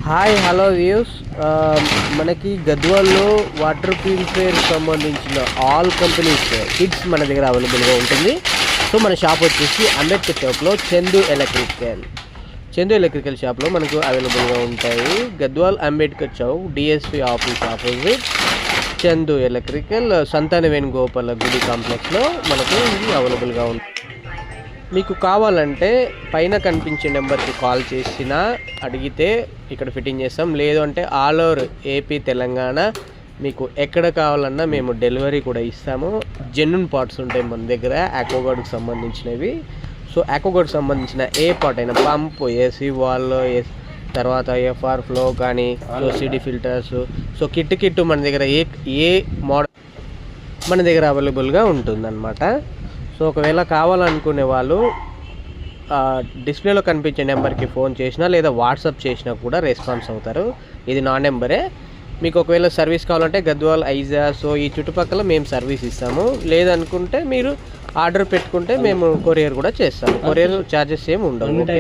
Hi hello views. మనకి గద్వాల్లో water purifier సంబంధించిన all companies kits మన దగ్గర అవైలబుల్గా ఉంటుంది. సో మన షాప్ వచ్చేసి అంబేద్కర్ చౌక్లో చందు ఎలక్ట్రికల్ షాప్లో మనకు అవైలబుల్గా ఉంటాయి. Gadwal Ambedkar Chowk DSP office opposite Chandu electrical సంతాన వేణుగోపాల గుడి కాంప్లెక్స్లో మనకు ఇది అవైలబుల్గా ఉంటుంది. మీకు కావాలంటే పైన కనిపించే నెంబర్కి కాల్ చేసినా అడిగితే ఇక్కడ ఫిట్టింగ్ చేస్తాం. లేదు అంటే ఆల్ ఓవర్ ఏపీ తెలంగాణ మీకు ఎక్కడ కావాలన్నా మేము డెలివరీ కూడా ఇస్తాము. జెన్యూన్ పార్ట్స్ ఉంటాయి మన దగ్గర ఆక్వాగార్డ్కి సంబంధించినవి. సో ఆక్వాగార్డ్కి సంబంధించిన ఏ పార్ట్ అయినా పంప్, ఏసీ వాల్, తర్వాత ఎఫ్ఆర్ ఫ్లో కానీ సిడి ఫిల్టర్స్, సో కిట్ మన దగ్గర ఏ మోడల్ మన దగ్గర అవైలబుల్గా ఉంటుందన్నమాట. సో ఒకవేళ కావాలనుకునే వాళ్ళు డిస్ప్లేలో కనిపించే నెంబర్కి ఫోన్ చేసినా లేదా వాట్సాప్ చేసినా కూడా రెస్పాన్స్ అవుతారు. ఇది నా నెంబరే. మీకు ఒకవేళ సర్వీస్ కావాలంటే గద్వాల్, ఐజా, సో ఈ చుట్టుపక్కల మేము సర్వీస్ ఇస్తాము. లేదనుకుంటే మీరు ఆర్డర్ పెట్టుకుంటే మేము కొరియర్ కూడా చేస్తాము. కొరియర్ ఛార్జెస్ ఏమి ఉండవు. ఓకే,